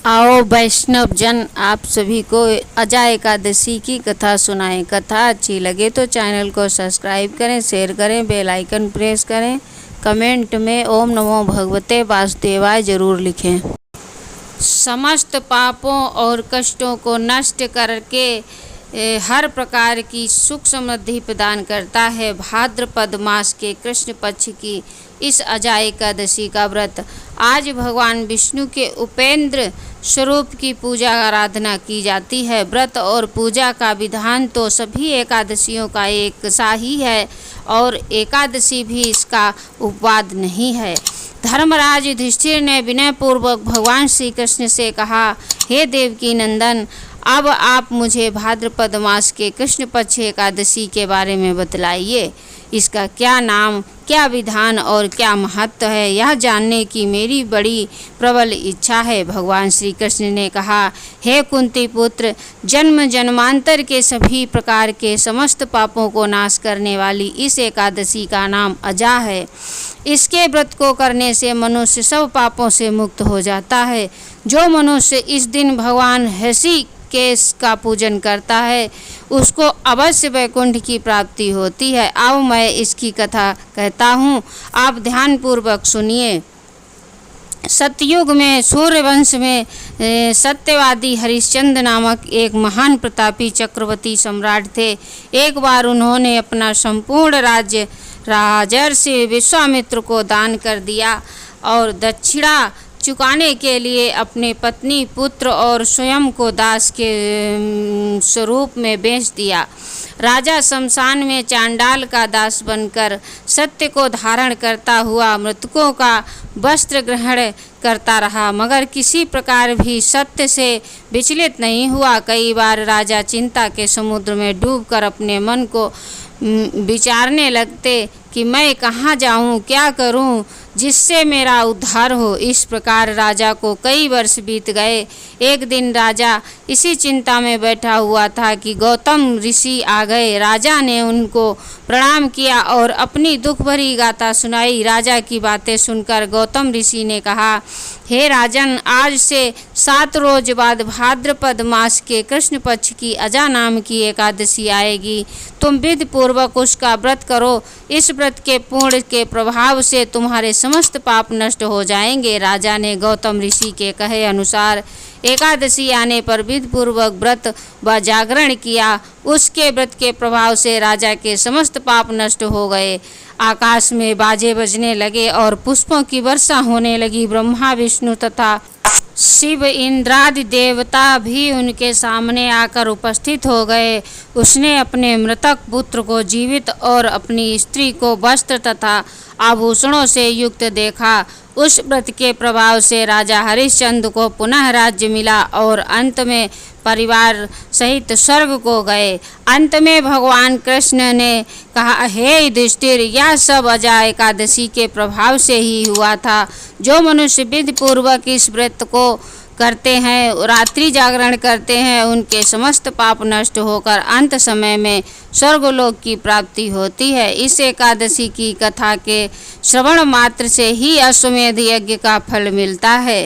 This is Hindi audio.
आओ वैष्णव जन, आप सभी को अजा एकादशी की कथा सुनाएं। कथा अच्छी लगे तो चैनल को सब्सक्राइब करें, शेयर करें, बेल आइकन प्रेस करें, कमेंट में ओम नमो भगवते वासुदेवाय जरूर लिखें। समस्त पापों और कष्टों को नष्ट करके हर प्रकार की सुख समृद्धि प्रदान करता है। भाद्रपद मास के कृष्ण पक्ष की इस अजा एकादशी का व्रत आज भगवान विष्णु के उपेंद्र स्वरूप की पूजा आराधना की जाती है। व्रत और पूजा का विधान तो सभी एकादशियों का एक सा ही है और एकादशी भी इसका उपवाद नहीं है। धर्मराज युधिष्ठिर ने विनयपूर्वक भगवान श्री कृष्ण से कहा, हे देवकी नंदन, अब आप मुझे भाद्रपद मास के कृष्ण पक्ष एकादशी के बारे में बतलाइए। इसका क्या नाम, क्या विधान और क्या महत्व है, यह जानने की मेरी बड़ी प्रबल इच्छा है। भगवान श्री कृष्ण ने कहा, हे कुंती पुत्र, जन्म जन्मांतर के सभी प्रकार के समस्त पापों को नाश करने वाली इस एकादशी का नाम अजा है। इसके व्रत को करने से मनुष्य सब पापों से मुक्त हो जाता है। जो मनुष्य इस दिन भगवान ऋषिकेश का पूजन करता है उसको अवश्य वैकुंठ की प्राप्ति होती है। अब मैं इसकी कथा कहता हूँ, आप ध्यानपूर्वक सुनिए। सतयुग में सूर्यवंश में सत्यवादी हरिश्चंद्र नामक एक महान प्रतापी चक्रवर्ती सम्राट थे। एक बार उन्होंने अपना संपूर्ण राज्य राजर्षि विश्वामित्र को दान कर दिया और दक्षिणा चुकाने के लिए अपने पत्नी, पुत्र और स्वयं को दास के स्वरूप में बेच दिया। राजा शमशान में चांडाल का दास बनकर सत्य को धारण करता हुआ मृतकों का वस्त्र ग्रहण करता रहा, मगर किसी प्रकार भी सत्य से विचलित नहीं हुआ। कई बार राजा चिंता के समुद्र में डूबकर अपने मन को विचारने लगते कि मैं कहाँ जाऊँ, क्या करूँ जिससे मेरा उद्धार हो। इस प्रकार राजा को कई वर्ष बीत गए। एक दिन राजा इसी चिंता में बैठा हुआ था कि गौतम ऋषि आ गए। राजा ने उनको प्रणाम किया और अपनी दुख भरी गाथा सुनाई। राजा की बातें सुनकर गौतम ऋषि ने कहा, हे राजन, आज से 7 रोज बाद भाद्रपद मास के कृष्ण पक्ष की अजा नाम की एकादशी आएगी। तुम विधि पूर्वक उसका व्रत करो। इस व्रत के पूर्ण के प्रभाव से तुम्हारे समस्त पाप नष्ट हो जाएंगे। राजा ने गौतम ऋषि के कहे अनुसार एकादशी आने पर विधि पूर्वक व्रत व जागरण किया। उसके व्रत के प्रभाव से राजा के समस्त पाप नष्ट हो गए। आकाश में बाजे बजने लगे और पुष्पों की वर्षा होने लगी। ब्रह्मा, विष्णु तथा शिव, इंद्रादि देवता भी उनके सामने आकर उपस्थित हो गए। उसने अपने मृतक पुत्र को जीवित और अपनी स्त्री को वस्त्र तथा आभूषणों से युक्त देखा। उस व्रत के प्रभाव से राजा हरिश्चंद्र को पुनः राज्य मिला और अंत में परिवार सहित स्वर्ग को गए। अंत में भगवान कृष्ण ने कहा, हे युधिष्ठिर, यह सब अजा एकादशी के प्रभाव से ही हुआ था। जो मनुष्य विधि पूर्वक इस व्रत को करते हैं, रात्रि जागरण करते हैं, उनके समस्त पाप नष्ट होकर अंत समय में स्वर्गलोक की प्राप्ति होती है। इस एकादशी की कथा के श्रवण मात्र से ही अश्वमेध यज्ञ का फल मिलता है।